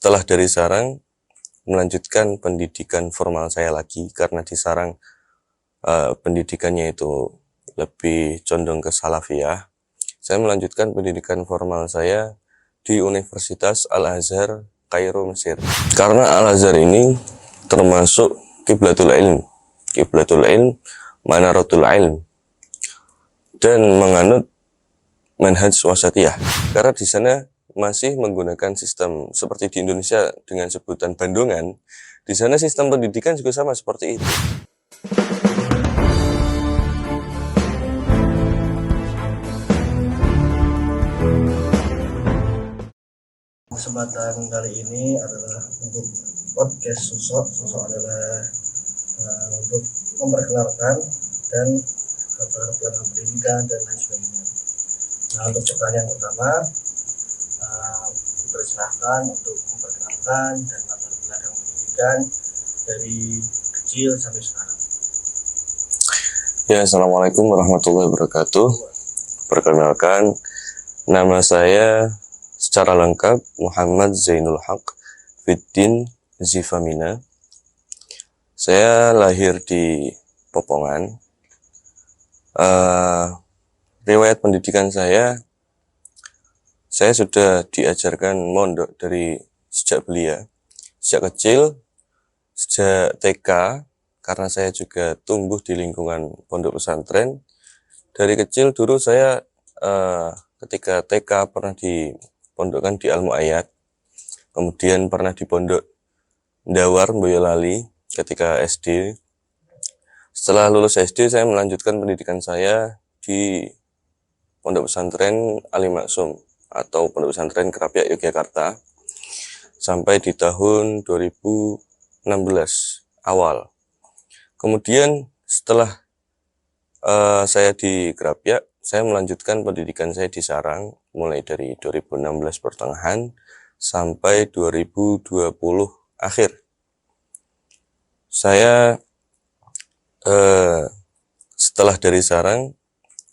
setelah dari sarang melanjutkan pendidikan formal saya lagi, karena di sarang pendidikannya itu lebih condong ke salafiyah. Saya melanjutkan pendidikan formal saya di Universitas Al-Azhar, Kairo, Mesir. Karena Al-Azhar ini termasuk kiblatul ilm, manaratul ilm, dan menganut manhaj wasatiyah. Karena di sana masih menggunakan sistem seperti di Indonesia dengan sebutan bandongan. Di sana sistem pendidikan juga sama seperti itu. Kesempatan kali ini adalah untuk podcast Sosok adalah untuk memperkenalkan dan latar belakang pendidikan dan lain sebagainya. Nah, untuk pertanyaan pertama, dipersilahkan untuk memperkenalkan dan latar belakang pendidikan dari kecil sampai sekarang. Ya, Assalamualaikum warahmatullahi wabarakatuh. Perkenalkan, nama saya secara lengkap Muhammad Zainul Haq Fiddin Zifamina. Saya lahir di Popongan. Riwayat pendidikan saya sudah diajarkan mondok dari sejak belia, sejak kecil, sejak TK, karena saya juga tumbuh di lingkungan pondok pesantren. Dari kecil dulu saya ketika TK pernah dipondokkan di Al-Mu'ayyad, kemudian pernah di pondok Ndawar Boyolali ketika SD. Setelah lulus SD, saya melanjutkan pendidikan saya di Pondok Pesantren Ali Maksum atau Pondok Pesantren Krapyak Yogyakarta sampai di tahun 2016 awal. Kemudian setelah saya di Krapyak, saya melanjutkan pendidikan saya di Sarang mulai dari 2016 pertengahan sampai 2020 akhir. Saya setelah dari Sarang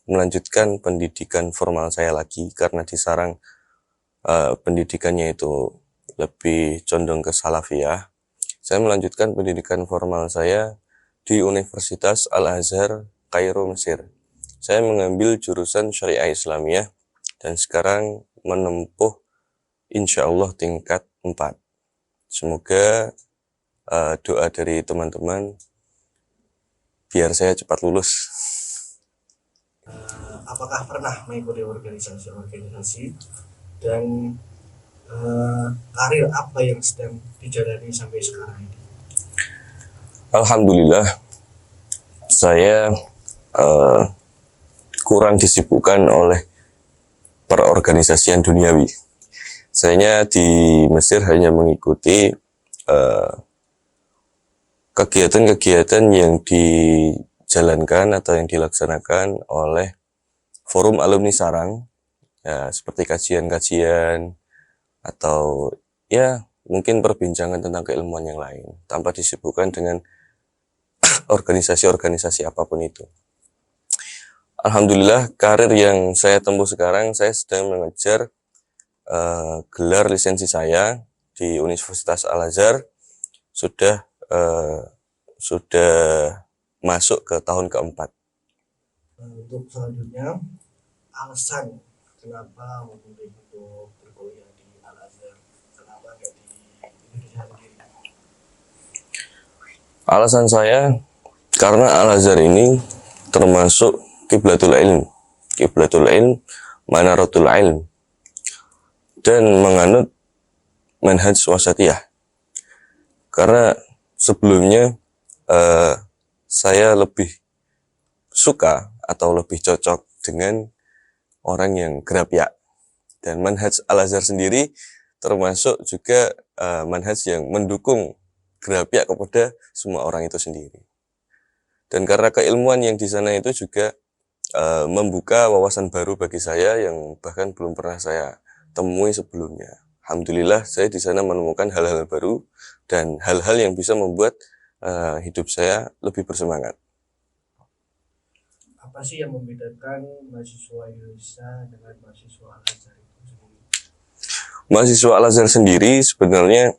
melanjutkan pendidikan formal saya lagi, karena di Sarang pendidikannya itu lebih condong ke salafiyah. Saya melanjutkan pendidikan formal saya di Universitas Al-Azhar, Kairo, Mesir. Saya mengambil jurusan Syariah Islamiyah dan sekarang menempuh insya Allah tingkat 4. Semoga doa dari teman-teman biar saya cepat lulus. Apakah pernah mengikuti organisasi dan karir apa yang sedang dijalani sampai sekarang ini? Alhamdulillah, saya kurang disibukkan oleh perorganisasian duniawi. Saya di Mesir hanya mengikuti kegiatan-kegiatan yang dijalankan atau yang dilaksanakan oleh forum alumni Sarang, ya, seperti kajian-kajian atau ya mungkin perbincangan tentang keilmuan yang lain, tanpa disibukkan dengan organisasi-organisasi apapun itu. Alhamdulillah, karir yang saya tempuh sekarang, saya sedang mengejar gelar lisensi saya di Universitas Al-Azhar. Sudah masuk ke tahun keempat. Untuk selanjutnya, alasan kenapa memilih untuk berkuliah di Al-Azhar, kenapa nggak di Indonesia sendiri? Alasan saya karena Al-Azhar ini termasuk kiblatul ilm, manaratul ilm, dan menganut manhaj wasatiyah. Karena sebelumnya saya lebih suka atau lebih cocok dengan orang yang grapyak, dan manhaj Al-Azhar sendiri termasuk juga manhaj yang mendukung grapyak kepada semua orang itu sendiri. Dan karena keilmuan yang di sana itu juga membuka wawasan baru bagi saya yang bahkan belum pernah saya temui sebelumnya. Alhamdulillah, saya di sana menemukan hal-hal baru dan hal-hal yang bisa membuat hidup saya lebih bersemangat. Apa sih yang membedakan mahasiswa Indonesia dengan mahasiswa Al-Azhar itu sendiri? Mahasiswa Al-Azhar sendiri sebenarnya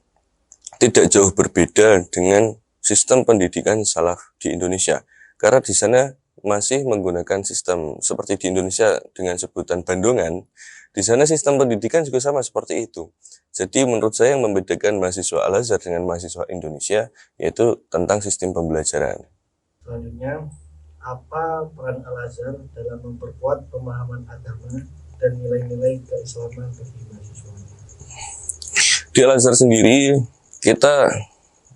tidak jauh berbeda dengan sistem pendidikan salaf di Indonesia. Karena di sana masih menggunakan sistem seperti di Indonesia dengan sebutan bandongan. Di sana sistem pendidikan juga sama seperti itu. Jadi menurut saya yang membedakan mahasiswa Al-Azhar dengan mahasiswa Indonesia yaitu tentang sistem pembelajaran. Selanjutnya, apa peran Al-Azhar dalam memperkuat pemahaman agama dan nilai-nilai keislaman bagi mahasiswa? Di Al-Azhar sendiri kita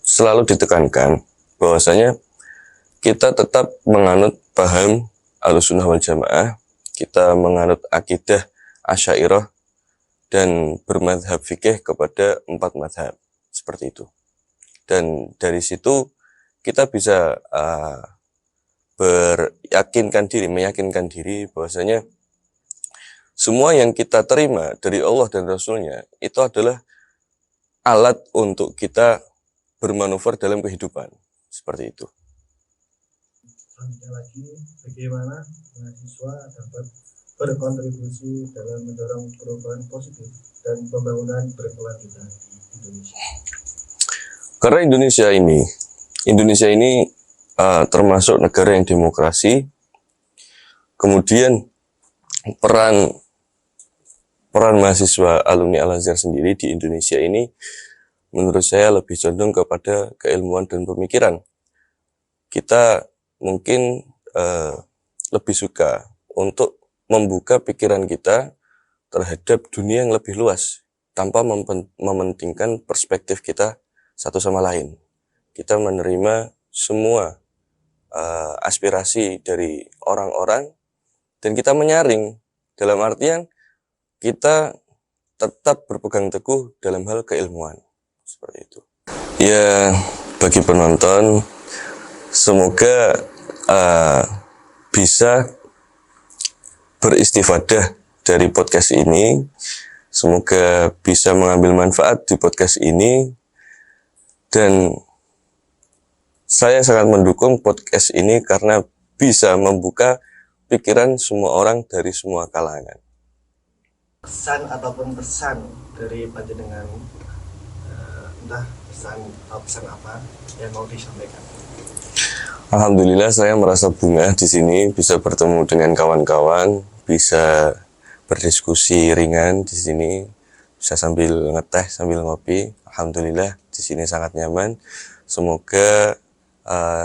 selalu ditekankan bahwasanya kita tetap menganut paham Ahlussunnah wal Jamaah, kita menganut akidah Asy'ariyah dan bermadhab fikih kepada 4 madhab seperti itu. Dan dari situ kita bisa meyakinkan diri bahwasanya semua yang kita terima dari Allah dan Rasulnya itu adalah alat untuk kita bermanuver dalam kehidupan. Seperti itu. Selanjutnya lagi, bagaimana mahasiswa dapat berkontribusi dalam mendorong perubahan positif dan pembangunan berkelanjutan di Indonesia? Karena Indonesia ini termasuk negara yang demokrasi, kemudian peran mahasiswa alumni Al-Azhar sendiri di Indonesia ini menurut saya lebih condong kepada keilmuan dan pemikiran. Kita mungkin lebih suka untuk membuka pikiran kita terhadap dunia yang lebih luas tanpa mementingkan perspektif kita satu sama lain. Kita menerima semua aspirasi dari orang-orang dan kita menyaring dalam artian kita tetap berpegang teguh dalam hal keilmuan. Seperti itu. Ya, bagi penonton, semoga bisa beristifadah dari podcast ini. Semoga bisa mengambil manfaat di podcast ini. Dan saya sangat mendukung podcast ini karena bisa membuka pikiran semua orang dari semua kalangan. Pesan ataupun pesan dari panjenengan, entah pesan apa yang mau disampaikan. Alhamdulillah saya merasa bangga di sini bisa bertemu dengan kawan-kawan, bisa berdiskusi ringan di sini, bisa sambil ngeteh, sambil ngopi. Alhamdulillah di sini sangat nyaman. Semoga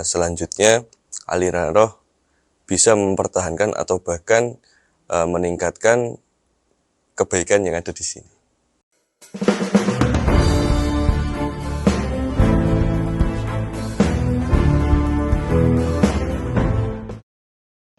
selanjutnya aliran roh bisa mempertahankan atau bahkan meningkatkan kebaikan yang ada di sini.